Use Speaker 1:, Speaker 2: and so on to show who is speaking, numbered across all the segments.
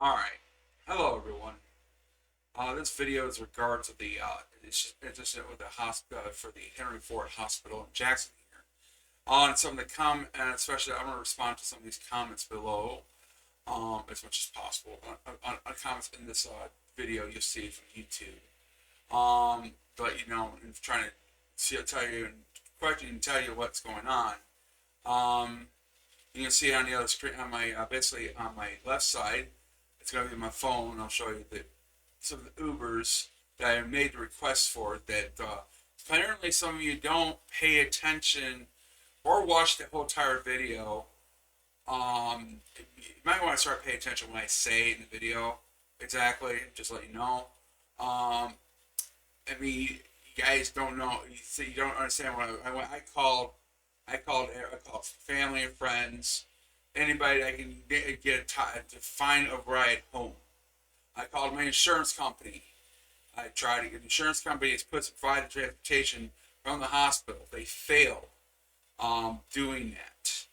Speaker 1: Alright, hello everyone. This video is regards to the incident with the hospital for the Henry Ford Hospital in Jackson here. On some of the and especially I'm going to respond to some of these comments below as much as possible. On comments in this video you'll see from YouTube. But I'm trying to tell you and question and tell you what's going on. You can see on the other screen on my basically on my left side. It's going to be my phone. I'll show you some of the Ubers that I made the requests for that apparently some of you don't pay attention or watch the whole entire video. You might want to start paying attention when I say in the video exactly, just let you know. You guys don't know, you don't understand what I called family and friends, anybody that can get to find a ride home. I called my insurance company. I tried to get an insurance company to provide the transportation from the hospital. They failed doing that.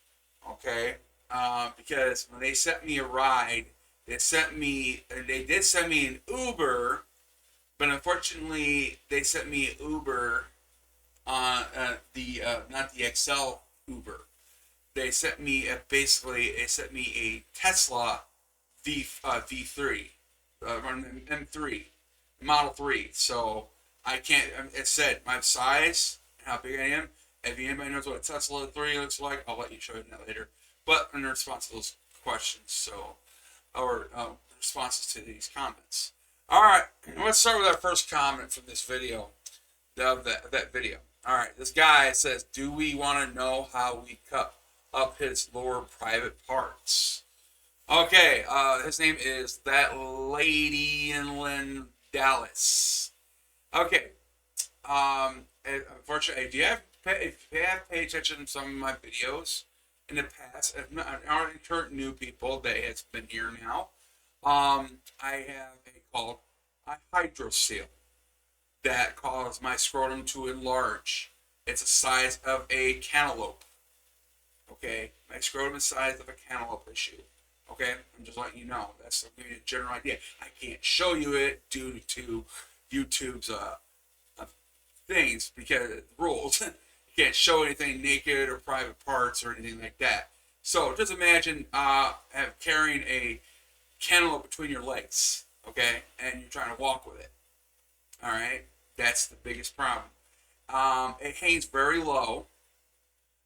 Speaker 1: Okay, because when they sent me a ride, they did send me an Uber, but unfortunately they sent me an Uber on not the XL Uber. They sent me a Tesla V3, M3, Model 3. So I can't. It said my size, how big I am. If anybody knows what a Tesla 3 looks like, I'll let you show you that later. But in response to those questions, or responses to these comments. All right, let's start with our first comment from this video, of that video. All right, this guy says, "Do we want to know how we cut up his lower private parts?" Okay, his name is That Lady in Dallas. Okay, unfortunately, if you have paid attention to some of my videos in the past, if not, already turned new people that has been here now, I have called a hydrocele that caused my scrotum to enlarge. It's the size of a cantaloupe. Okay, my scrotum is the size of a cantaloupe issue. Okay, I'm just letting you know. That's to give you a general idea. I can't show you it due to YouTube's things because of the rules. You can't show anything naked or private parts or anything like that. So just imagine carrying a cantaloupe between your legs, okay, and you're trying to walk with it. All right, that's the biggest problem. It hangs very low,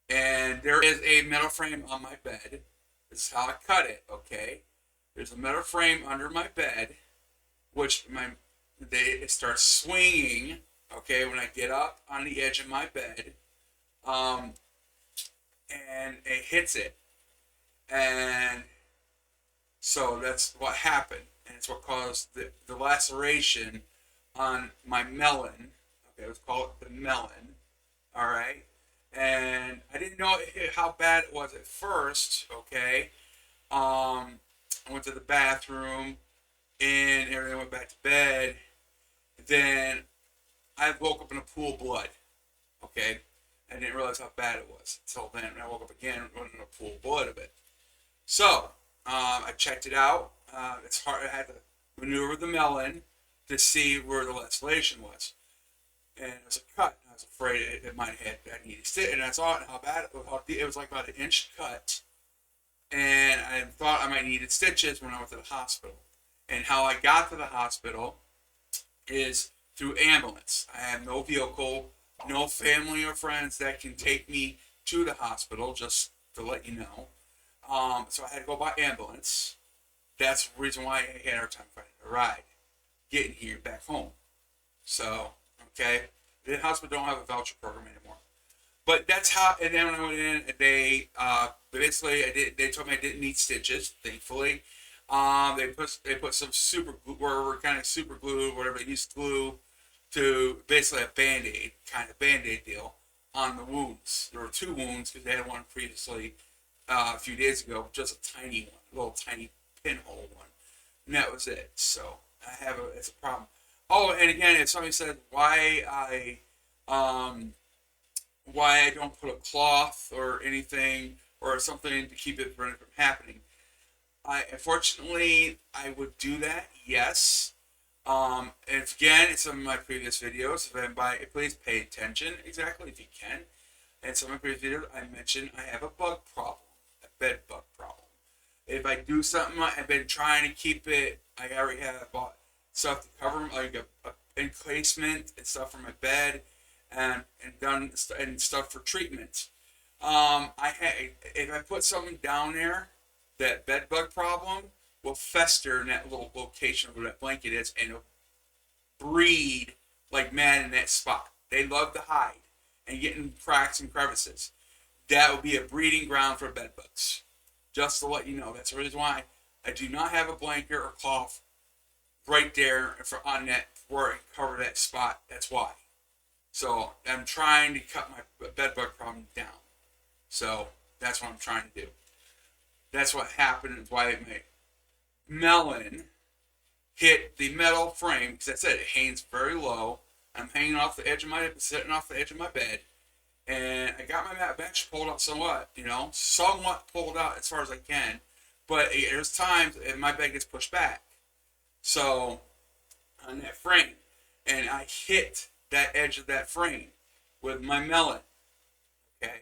Speaker 1: and there is a metal frame on my bed. This is how I cut it, okay? There's a metal frame under my bed, which it starts swinging, okay, when I get up on the edge of my bed, and it hits it. And so that's what happened, and it's what caused the laceration on my melon. Okay, let's call it the melon, all right? And I didn't know how bad it was at first. Okay, I went to the bathroom and everything, went back to bed. Then I woke up in a pool of blood. Okay, I didn't realize how bad it was until then. When I woke up again, in a pool of blood of it. So I checked it out. It's hard. I had to maneuver the melon to see where the laceration was, and it was a cut. I was afraid it might have I needed stitch, and I saw how bad it was. It was like about an inch cut, and I thought I might need stitches when I went to the hospital. And how I got to the hospital is through ambulance. I have no vehicle, no family or friends that can take me to the hospital. Just to let you know, so I had to go by ambulance. That's the reason why I had a hard time finding a ride, getting here back home. So okay. The hospital don't have a voucher program anymore, but that's how. And then when I went in, they they told me I didn't need stitches. Thankfully, they put some super glue, or kind of super glue, whatever they used glue to basically a band-aid deal on the wounds. There were two wounds because they had one previously a few days ago, just a tiny one, a little tiny pinhole one, and that was it. So it's a problem. Oh, and again, if somebody said why I don't put a cloth or anything or something to keep it from happening, Unfortunately, I would do that. Yes. And again, in some of my previous videos, please pay attention exactly if you can. In some of my previous videos, I mentioned I have a bug problem, a bed bug problem. If I do something, I've been trying to keep it. I already have bought stuff to cover, like a encasement and stuff for my bed, and done and stuff for treatment. If I put something down there, that bed bug problem will fester in that little location where that blanket is, and it'll breed like mad in that spot. They love to hide and get in cracks and crevices. That would be a breeding ground for bed bugs. Just to let you know, that's the reason why I do not have a blanket or cloth right there on that where I cover that spot. That's why. So I'm trying to cut my bed bug problem down. So that's what I'm trying to do. That's what happened. Is why my melon hit the metal frame, because I said it hangs very low. I'm hanging off the edge of sitting off the edge of my bed, and I got my bench pulled out somewhat, somewhat pulled out as far as I can, but there's times my bed gets pushed back. So on that frame, and I hit that edge of that frame with my melon. Okay.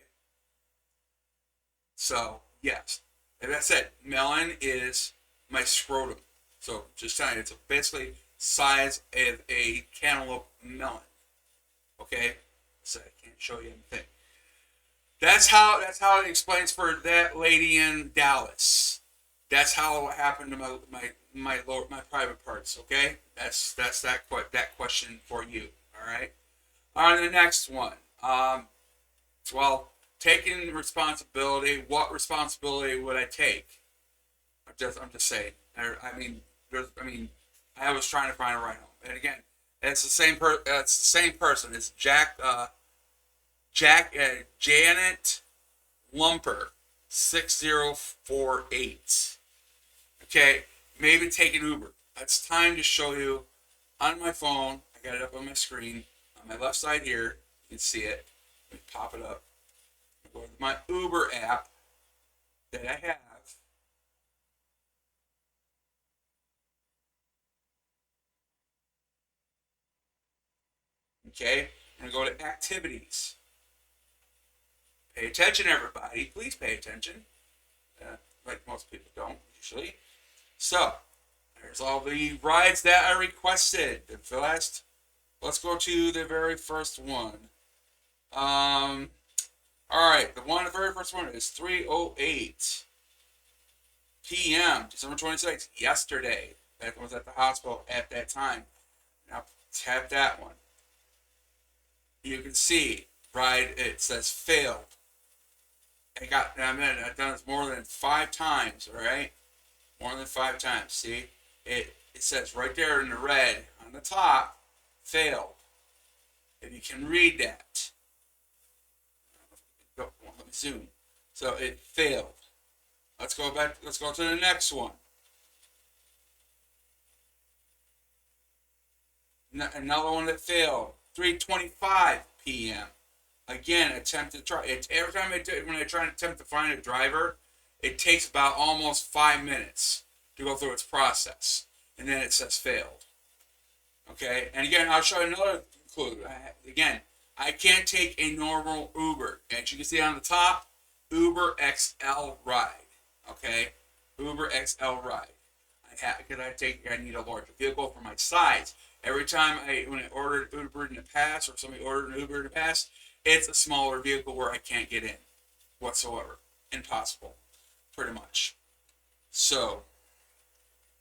Speaker 1: So yes, as I said, melon is my scrotum. So just saying, it's basically size of a cantaloupe melon. Okay, so I can't show you anything. That's how it explains for that lady in Dallas. That's how it happened to my private parts. Okay, that's that question for you. All right. On the next one. Well, taking responsibility. What responsibility would I take? I'm just saying. I was trying to find a right home, and again, it's the same person. It's Janet Lumper 6048. Okay, maybe take an Uber. It's time to show you on my phone. I got it up on my screen on my left side here. You can see it. Let me pop it up. Go to my Uber app that I have. Okay, I'm going to go to activities. Pay attention, everybody. Please pay attention. Like most people don't usually. So, there's all the rides that I requested. Let's go to the very first one. All right, the very first one is 3:08 p.m. December 26th, yesterday. That was at the hospital at that time. Now tap that one. You can see, right? It says failed. I've done this more than 5 times. All right, more than 5 times. See, it says right there in the red on the top, failed. If you can read that, let me zoom. So it failed. Let's go back. Let's go to the next one. Another one that failed. 3:25 p.m. Again, attempt to try. It's every time when I try to attempt to find a driver, it takes about almost 5 minutes to go through its process, and then it says failed. Okay, and again, I'll show you another clue. Again, I can't take a normal Uber. As you can see on the top, Uber XL ride. Okay, Uber XL ride. I need a larger vehicle for my size. Every time when I ordered Uber in the past, or somebody ordered an Uber in the past, it's a smaller vehicle where I can't get in whatsoever. Impossible, pretty much. So,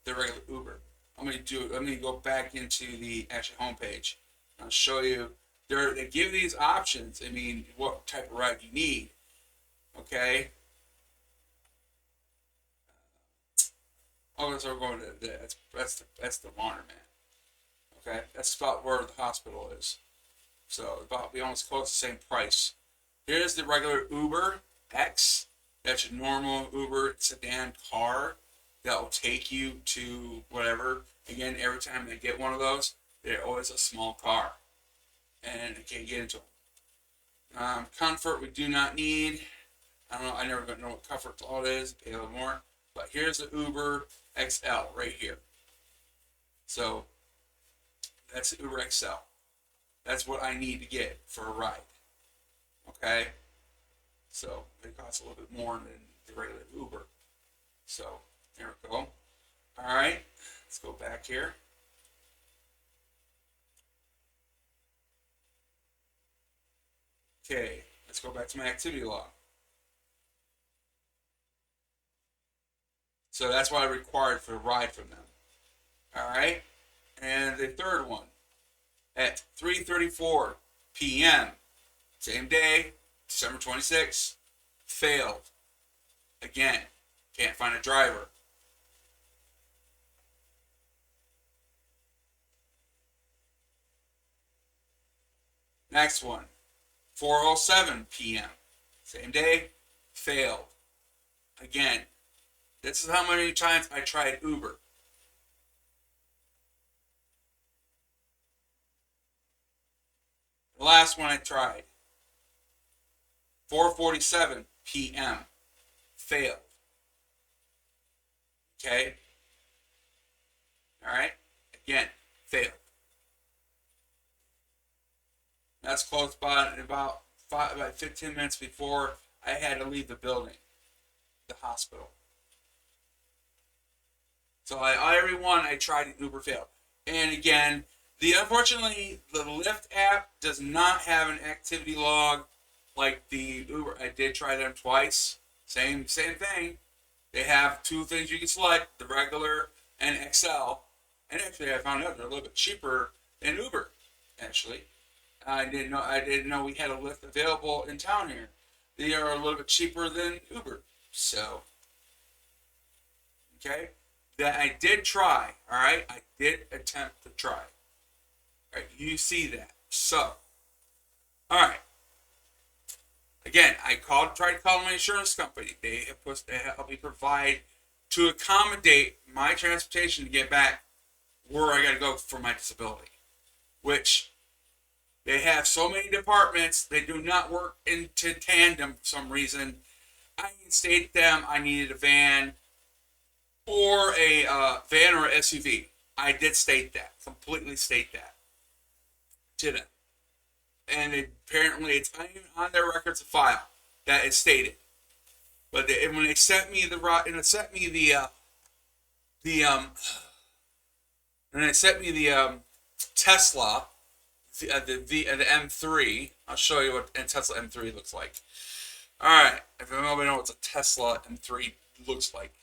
Speaker 1: the regular Uber. I'm going to go back into the actual homepage. I'll show you. They give these options. I mean, what type of ride you need. Okay. Oh, so we're going to that's the laundromat. Okay, that's about where the hospital is. So about we almost close the same price. Here's the regular Uber X. That's your normal Uber sedan car that will take you to whatever. Again, every time they get one of those, they're always a small car, and I can't get into them. Comfort we do not need. I don't know. I never know what comfort all is. Pay a little more. But here's the Uber XL right here. So that's the Uber XL. That's what I need to get for a ride. Okay? So it costs a little bit more than the regular Uber. So there we go. Alright, let's go back here. Okay, let's go back to my activity log. So that's what I required for a ride from them. Alright, and the third one at 3:34 p.m. Same day, December 26th, failed. Again, can't find a driver. Next one, 4:07 p.m. Same day, failed. Again, this is how many times I tried Uber. The last one I tried, 4:47 p.m. failed. Okay? Alright? Again, failed. That's close by about 15 minutes before I had to leave the building, the hospital. So every one I tried in Uber failed. And again, unfortunately, the Lyft app does not have an activity log like the Uber. I did try them twice. Same thing. They have two things you can select, the regular and XL. And actually, I found out they're a little bit cheaper than Uber, actually. I didn't know we had a Lyft available in town here. They are a little bit cheaper than Uber. So, okay. That I did try, alright? I did attempt to try. Alright, you see that. So, alright. Again, tried to call my insurance company. They helped me provide to accommodate my transportation to get back where I gotta go for my disability. Which they have so many departments, they do not work into tandem for some reason. I stated to them I needed a van or a van or an SUV. I did state that, completely state that to them. And apparently it's not even on their records of file that is stated. But when they sent me the Tesla, the M3. I'll show you what a Tesla M3 looks like. All right, if nobody knows what a Tesla M3 looks like.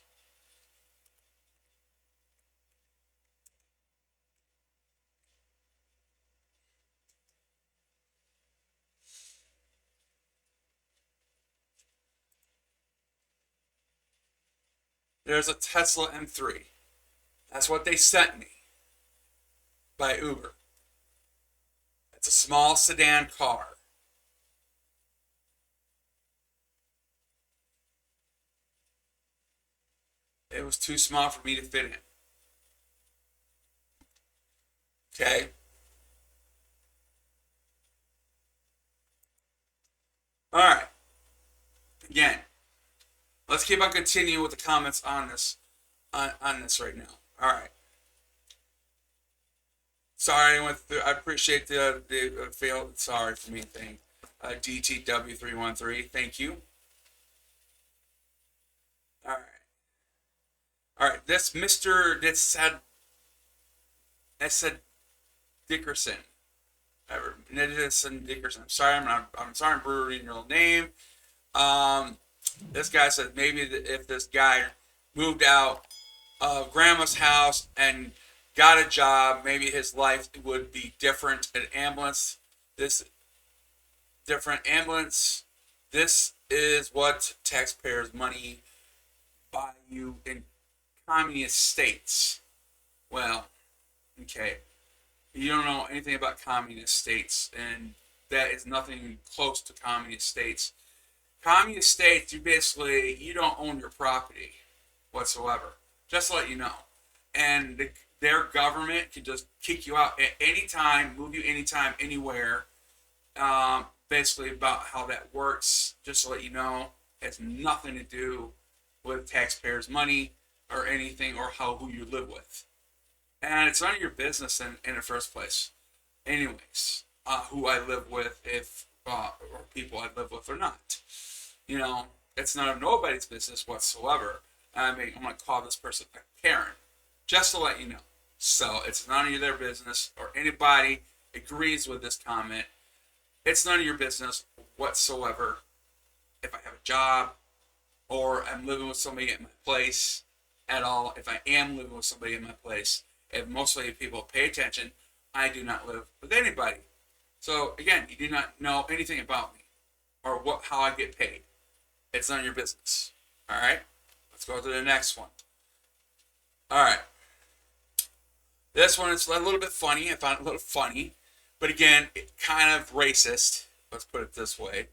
Speaker 1: There's a Tesla M3. That's what they sent me by Uber. It's a small sedan car. It was too small for me to fit in. Okay. All right. Again, let's keep on continuing with the comments on this right now. All right. Sorry, I appreciate the failed. Sorry for me thing. DTW313. Thank you. All right. All right. This Mr. I said Dickerson. Edison Dickerson. I'm sorry. I'm sorry. I'm brutally your name. This guy said maybe if this guy moved out of grandma's house and got a job, maybe his life would be different. An ambulance. This is what taxpayers' money buy you in communist states. Well, okay. You don't know anything about communist states, and that is nothing close to communist states. Communist states, you don't own your property whatsoever. Just to let you know. And their government can just kick you out at any time, move you anytime, anywhere. Basically about how that works, just to let you know, has nothing to do with taxpayers' money or anything, or who you live with. And it's none of your business in the first place. Anyways, who I live with, if or people I live with or not. You know, it's none of nobody's business whatsoever. I mean, I'm going to call this person a Karen, just to let you know. So it's none of their business, or anybody agrees with this comment. It's none of your business whatsoever. If I have a job, or I'm living with somebody at my place at all, if I am living with somebody in my place, if mostly people pay attention, I do not live with anybody. So again, you do not know anything about me or how I get paid. It's none of your business. All right, let's go to the next one. All right, this one is a little bit funny. I found it a little funny, but again, kind of racist. Let's put it this way.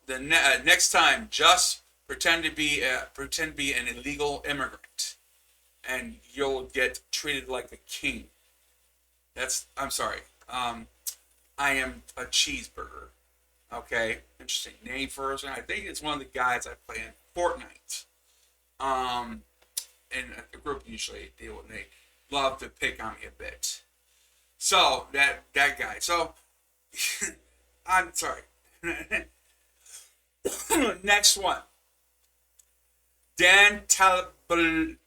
Speaker 1: Next time, just pretend to be an illegal immigrant, and you'll get treated like a king. I'm sorry. I am a cheeseburger. Okay, interesting name for us. I think it's one of the guys I play in Fortnite. And a group usually deal with me. Love to pick on me a bit. So that guy. So I'm sorry. Next one. Denti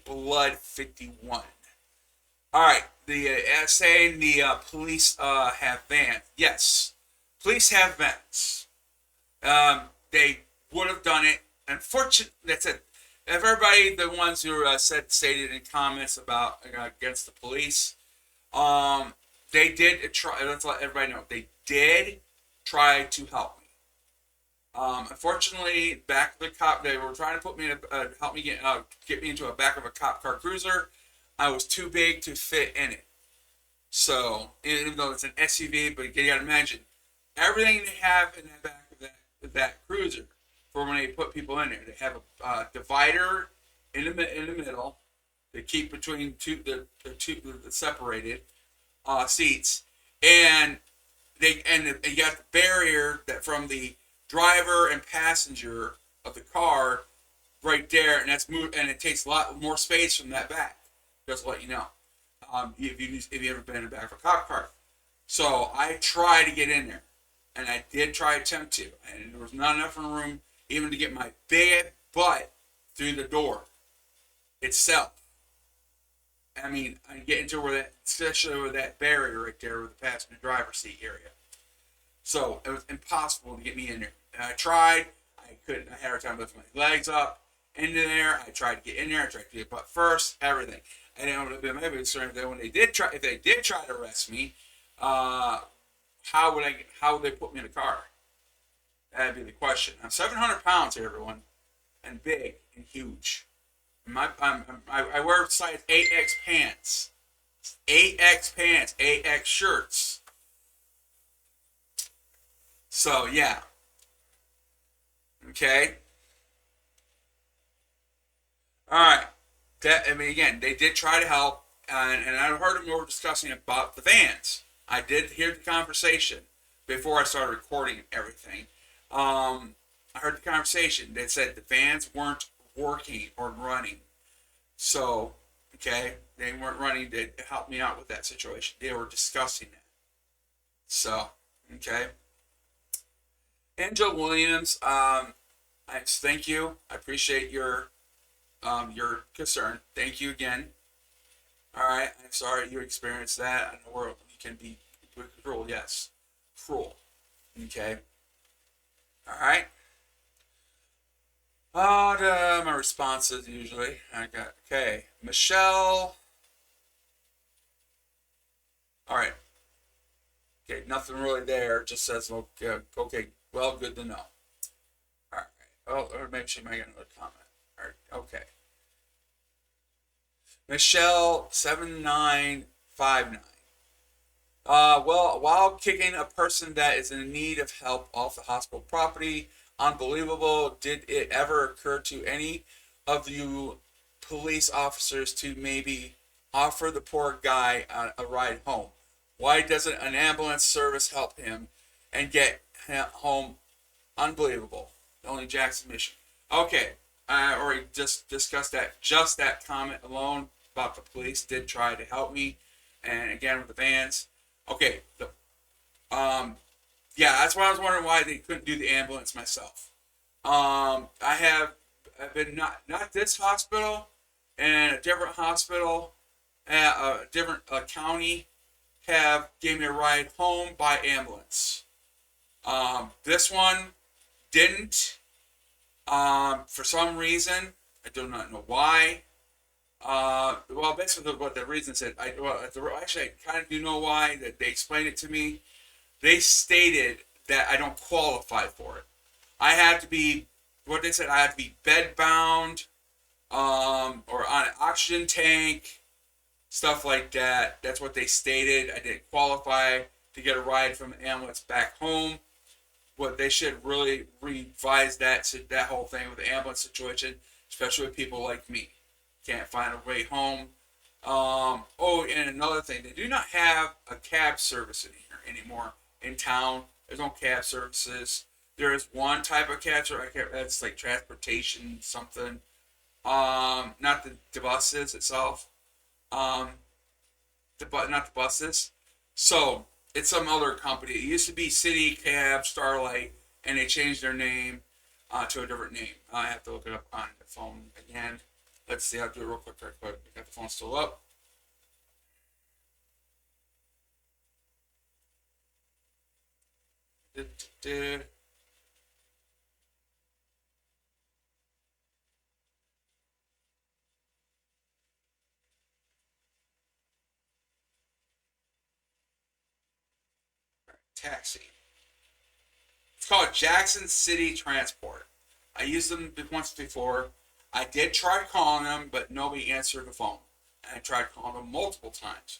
Speaker 1: Blood 51. All right, saying the police have vans. Yes, police have vans. They would have done it. Unfortunately, that's it. Everybody, the ones who stated in comments about against the police, they did try. Let's let everybody know they did try to help me. Unfortunately, back of the cop, they were trying to put me in help me get me into a back of a cop car cruiser. I was too big to fit in it. So, even though it's an SUV, but you gotta imagine everything they have in the back of that cruiser for when they put people in there. They have a divider in the middle to keep between the separated seats, and you got the barrier that from the driver and passenger of the car right there, and it takes a lot more space from that back. Just to let you know, if you've ever been in the back of a cop car. So I tried to get in there, and I did try attempt to, and there was not enough room even to get my big butt through the door itself. I mean, I get into especially with that barrier right there with the passenger driver seat area. So it was impossible to get me in there. And I tried. I couldn't. I had a hard time lifting my legs up into there. I tried to get in there. I tried to get butt first. Everything. I didn't know what maybe concerned that when if they did try to arrest me, how would they put me in a car? That'd be the question. I'm 700 pounds here, everyone, and big and huge. I wear size 8X pants, 8X shirts. So yeah. Okay. All right. Again, they did try to help, and I heard them over discussing about the vans. I did hear the conversation before I started recording everything. I heard the conversation. They said the vans weren't working or running. So, okay, they weren't running to help me out with that situation. They were discussing it. So, okay. Angel Williams, thank you. I appreciate your concern. Thank you again. All right, I'm sorry you experienced that. In the world, you can be cruel. Yes, cruel. Okay. All right. My responses usually. Okay. Michelle. All right. Okay, nothing really there. Just says okay. Well, good to know. All right. Oh, or maybe she might get another comment. All right. Okay. Michelle 7959. Well, while kicking a person that is in need of help off the hospital property, unbelievable. Did it ever occur to any of you police officers to maybe offer the poor guy a ride home? Why doesn't an ambulance service help him and get him home? Unbelievable. only Jackson, Michigan. Okay, I already just discussed that. Just that comment alone about the police did try to help me, and again with the vans. Okay, yeah, that's why I was wondering why they couldn't do the ambulance myself. I've been not this hospital, and a different hospital, a different county, have gave me a ride home by ambulance. This one didn't. For some reason, I do not know why. Well, basically what the reason said, actually I kind of do know why. That they explained it to me. They stated that I don't qualify for it. I had to be, what they said, I had to be bed bound, or on an oxygen tank, stuff like that. That's what they stated. I didn't qualify to get a ride from the ambulance back home. What they should really revise that whole thing with the ambulance situation, especially with people like me. Can't find a way home. Oh, and another thing, they do not have a cab service in here anymore in town. There's no cab services. There is one type of cab service that's like transportation something. Not the buses itself. Not the buses. So it's some other company. It used to be City Cab Starlight, and they changed their name to a different name. I have to look it up on the phone again. Let's see. I'll do it real quick. I got the phone still up. Taxi. It's called Jackson City Transport. I used them once before. I did try calling them, but nobody answered the phone. And I tried calling them multiple times.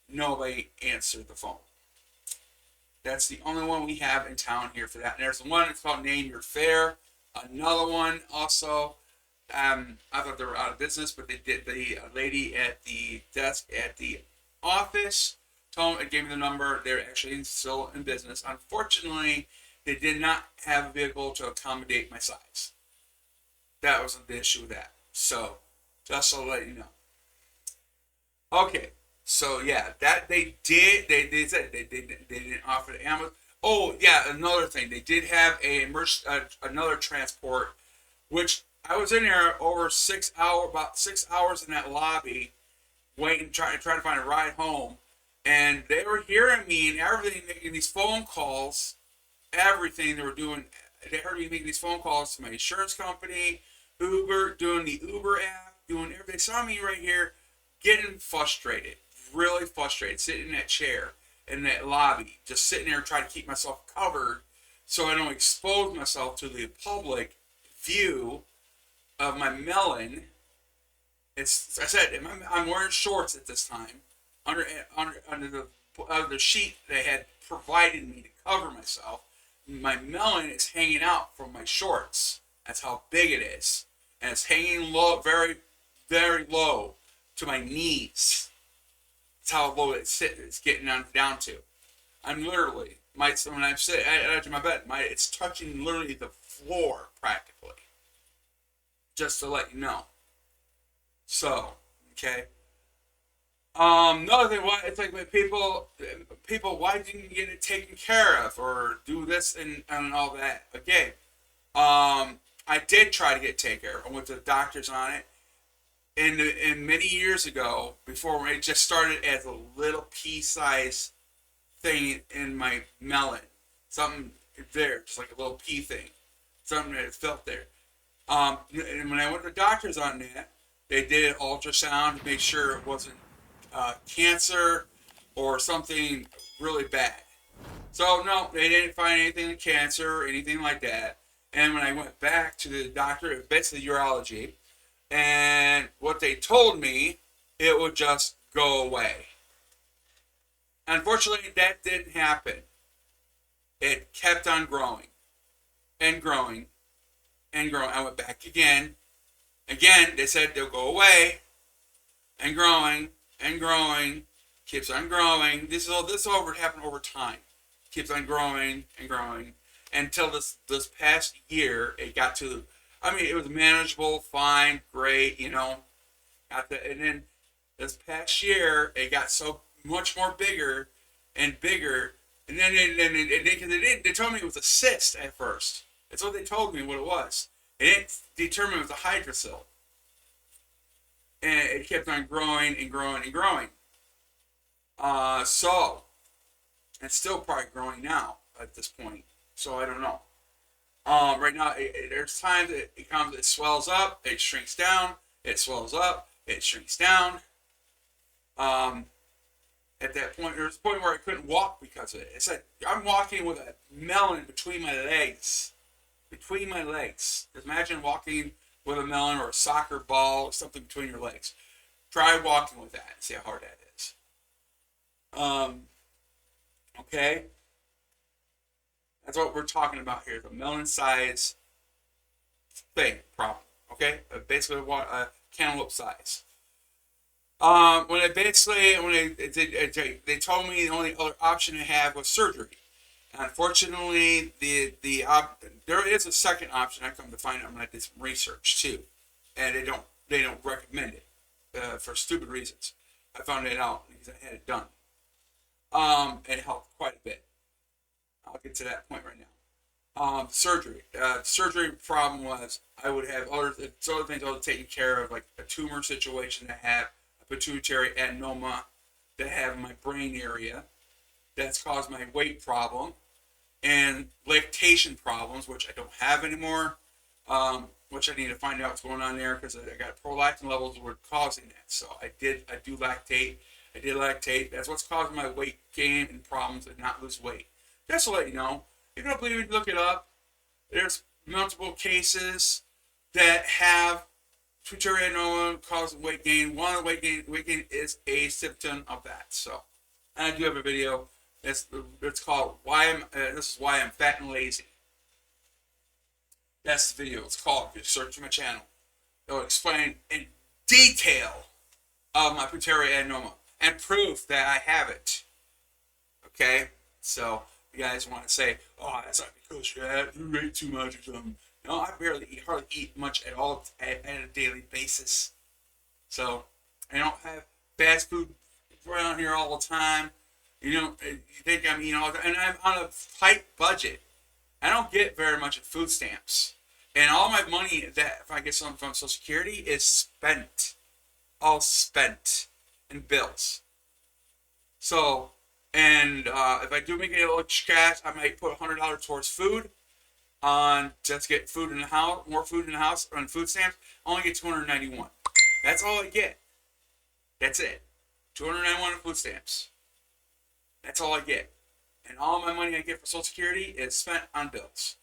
Speaker 1: Nobody answered the phone. That's the only one we have in town here for that. And there's one that's called Name Your Fare. Another one also. I thought they were out of business, but they did. The lady at the desk at the office told me, gave me the number. They're actually still in business. Unfortunately, they did not have a vehicle to accommodate my size. That was the issue with that. So, just to let you know. Okay, so yeah, that they did. They said they didn't offer the ambulance. Oh yeah, another thing, they did have another transport, which I was in there over about 6 hours in that lobby, waiting, trying to find a ride home, and they were hearing me and everything, making these phone calls, everything they were doing. They heard me making these phone calls to my insurance company, Uber, doing the Uber app, doing everything. They saw me right here, getting frustrated, really frustrated, sitting in that chair in that lobby, just sitting there trying to keep myself covered so I don't expose myself to the public view of my melon. It's, I said, I'm wearing shorts at this time under the sheet they had provided me to cover myself. My melon is hanging out from my shorts. That's how big it is, and it's hanging low, very, very low to my knees. That's how low it's getting down to. I'm literally, when I'm sitting at my bed, it's touching literally the floor practically. Just to let you know. So, okay. Another thing, why it's like when people, why didn't you get it taken care of or do this and all that? Okay. I did try to get it taken care of. I went to the doctors on it. And many years ago, before it just started as a little pea-sized thing in my melon, something there, just like a little pea thing, something that felt there. And when I went to the doctors on that, they did an ultrasound to make sure it wasn't cancer or something really bad. So no, they didn't find anything like cancer or anything like that. And when I went back to the doctor, basically urology, and what they told me, it would just go away. Unfortunately, that didn't happen. It kept on growing and growing and growing. I went back again. Again, they said they'll go away and growing and growing. Keeps on growing. This happened over time. Keeps on growing and growing. until this past year, it got to, I mean, it was manageable, fine, great, you know. And then this past year, it got so much more bigger and bigger. And then they told me it was a cyst at first. That's what they told me what it was. They didn't determine it was a hydrocele. And it kept on growing and growing and growing. So it's still probably growing now at this point. So I don't know. Right now, there's times it comes, it swells up, it shrinks down, it swells up, it shrinks down. At that point, there was a point where I couldn't walk because of it. It's like I'm walking with a melon between my legs. Between my legs. Just imagine walking with a melon or a soccer ball or something between your legs. Try walking with that and see how hard that is. Okay. That's what we're talking about here. The melon size thing problem. Okay. Basically, a cantaloupe size. When they told me the only other option to have was surgery. Unfortunately, there is a second option. I come to find out when I did some research too, and they don't recommend it for stupid reasons. I found it out because I had it done. It helped quite a bit. I'll get to that point right now. Surgery. Surgery problem was I would have other things I was taking care of, like a tumor situation to have a pituitary adenoma that have in my brain area that's caused my weight problem and lactation problems, which I don't have anymore, which I need to find out what's going on there because I got prolactin levels were causing that. So I do lactate. I did lactate. That's what's causing my weight gain and problems and not lose weight. Just to let you know, if you don't believe me, look it up. There's multiple cases that have pituitary adenoma causing weight gain. One of the weight gain is a symptom of that. So, and I do have a video. It's called this is why I'm fat and lazy. That's the video. It's called. If you search my channel, it'll explain in detail of my pituitary adenoma and proof that I have it. Okay, so you guys want to say, "Oh, that's not because you ate too much or something." No, I hardly eat much at all at a daily basis. So I don't have fast food around here all the time. You think I'm eating all the time, and I'm on a tight budget. I don't get very much in food stamps, and all my money that if I get something from Social Security is spent, all spent in bills. So, and if I do make a little cash, I might put $100 towards food. On just get food in the house, more food in the house on food stamps. I only get $291. That's all I get. That's it. $291 on food stamps. That's all I get. And all my money I get for Social Security is spent on bills.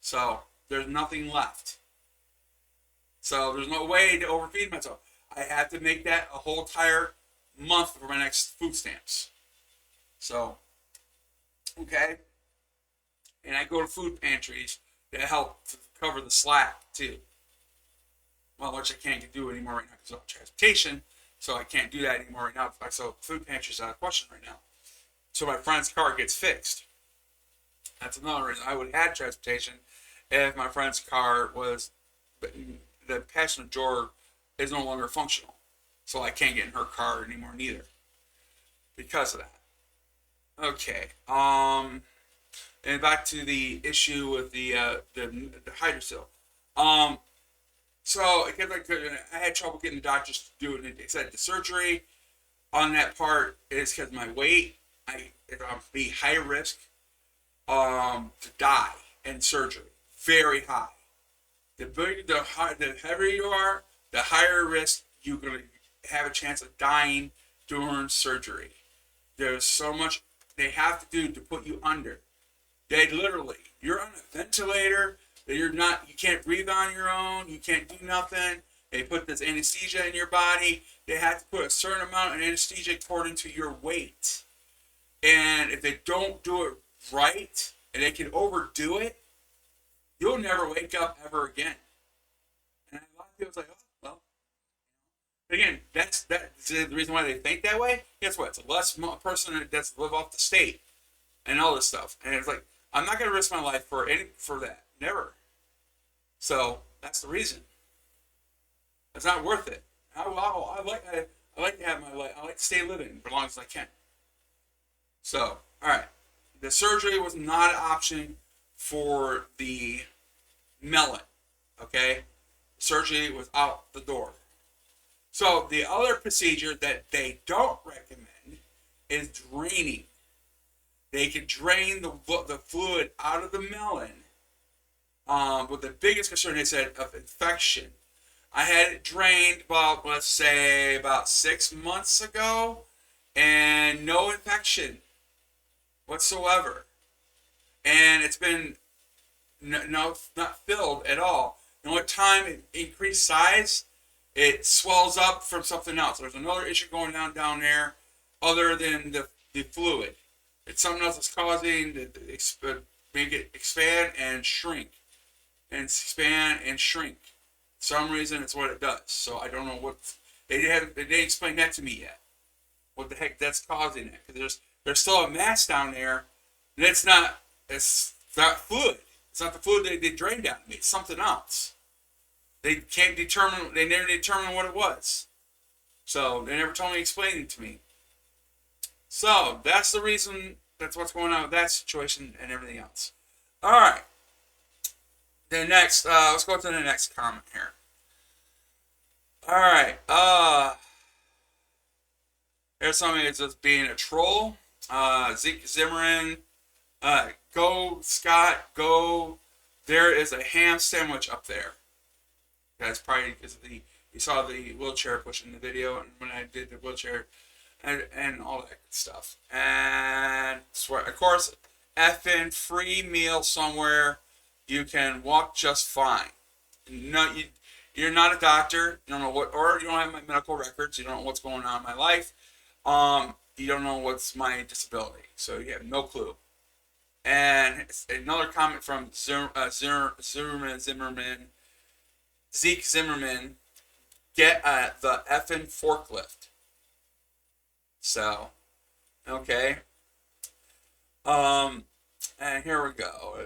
Speaker 1: So there's nothing left. So there's no way to overfeed myself. I have to make that a whole entire month for my next food stamps. So, okay. And I go to food pantries to help to cover the slack too. Well, which I can't do anymore right now because of transportation. So I can't do that anymore right now. So food pantries out of question right now. So my friend's car gets fixed. That's another reason I would add transportation if my friend's car was, the passenger door is no longer functional. So I can't get in her car anymore neither. Because of that. Okay. And back to the issue with the hydrocele. So I had trouble getting the doctors to do it. They said the surgery on that part is because of my weight. I'll be high risk to die in surgery. Very high. The heavier you are, the higher risk you're going to have a chance of dying during surgery. There's so much they have to do to put you under. They literally, you're on a ventilator, you can't breathe on your own, you can't do nothing. They put this anesthesia in your body. They have to put a certain amount of anesthesia according to your weight. And if they don't do it right, and they can overdo it, you'll never wake up ever again. And a lot of people say, oh, well. Again, that's the reason why they think that way. Guess what? It's a less person that does live off the state and all this stuff. And it's like, I'm not going to risk my life for that. Never. So that's the reason. It's not worth it. I like to have my life. I like to stay living for as long as I can. So, all right. The surgery was not an option for the melon. Okay? Surgery was out the door. So, the other procedure that they don't recommend is draining. They can drain the fluid out of the melon. But the biggest concern, they said, of infection. I had it drained about, let's say, about 6 months ago, and no infection whatsoever. And it's been not filled at all. And what time it increased size, it swells up from something else. There's another issue going on down there other than the fluid. It's something else that's causing to make it expand and shrink. And expand and shrink. For some reason, it's what it does. So I don't know what they didn't explain that to me yet. What the heck that's causing it? Because there's still a mass down there, and it's not fluid. It's not the fluid they drained out of me. It's something else. They can't determine. They never determined what it was. So they never told me, explained it to me. So that's the reason. That's what's going on with that situation and everything else. All right. The next, let's go to the next comment here. All right. There's somebody that's just being a troll. Zeke Zimmerman. Go, Scott, go. There is a ham sandwich up there. That's probably because you saw the wheelchair pushing the video, and when I did the wheelchair and all that good stuff. And of course, effing free meal somewhere. You can walk just fine. You're not a doctor. You don't know what, or you don't have my medical records. You don't know what's going on in my life. You don't know what's my disability. So you have no clue. And another comment from Zimmerman, Zeke Zimmerman, get the effing forklift. So, okay. And here we go.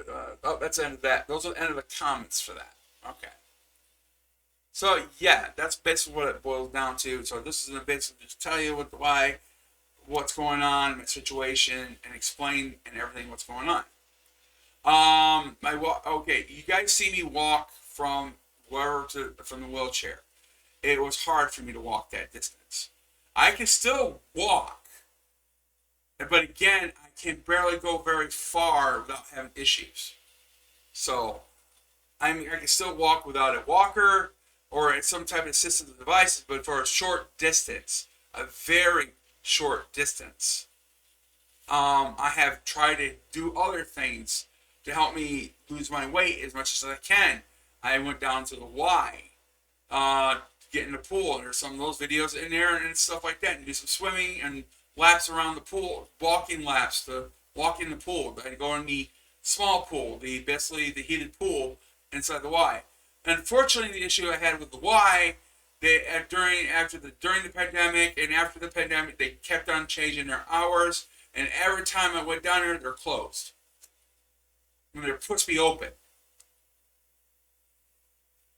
Speaker 1: That's the end of that. Those are the end of the comments for that. Okay. So, yeah, that's basically what it boils down to. So, this is basically just tell you what's going on, my situation, and explain and everything what's going on. Okay, you guys see me walk from from the wheelchair. It was hard for me to walk that distance. I can still walk. But again, I can barely go very far without having issues. So, I can still walk without a walker or some type of assistive devices, but for a short distance, a very short distance. I have tried to do other things to help me lose my weight as much as I can. I went down to the Y, get in the pool, and there's some of those videos in there and stuff like that, and do some swimming and laps around the pool, walking laps to walk in the pool. I go in the small pool, basically the heated pool inside the Y. Unfortunately, the issue I had with the Y, during the pandemic and after the pandemic, they kept on changing their hours, and every time I went down there, they're closed. And they're supposed to be open.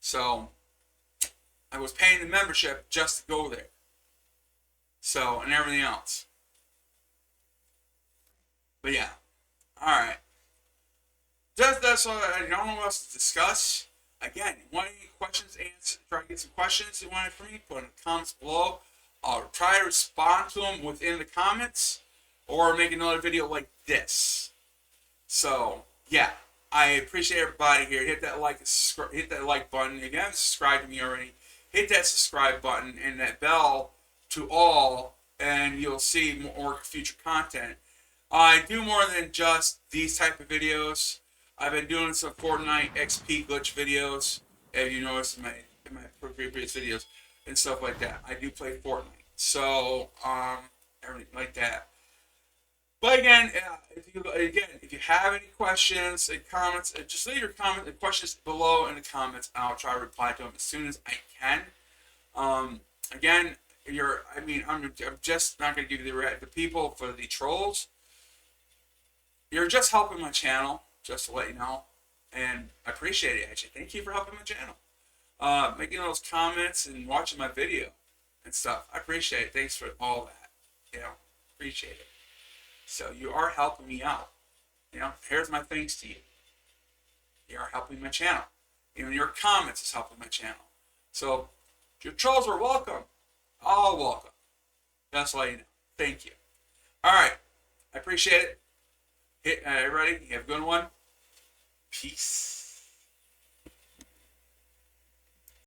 Speaker 1: So I was paying the membership just to go there. So, and everything else. But yeah. Alright. That's all. I don't know what else to discuss. Again, you want any questions answered? Try to get some questions you wanted from me, put in the comments below. I'll try to respond to them within the comments, or make another video like this. So, yeah. I appreciate everybody here. Hit that like button. Again, subscribe to me already. Hit that subscribe button and that bell to all, and you'll see more future content. I do more than just these type of videos. I've been doing some Fortnite XP glitch videos, as you noticed in my previous videos and stuff like that. I do play Fortnite, so everything like that. But again, if you have any questions and comments, just leave your comments and questions below in the comments, and I'll try to reply to them as soon as I can. Again, I'm just not going to give you the people for the trolls. you're just helping my channel, just to let you know. And I appreciate it, actually. Thank you for helping my channel. Making those comments and watching my video and stuff. I appreciate it. Thanks for all that. You know, appreciate it. So you are helping me out. You know, here's my thanks to you. You are helping my channel. Even your comments is helping my channel. So your trolls are welcome. All welcome. Just to let you know. Thank you. All right. I appreciate it. Everybody, you have a good one. Peace.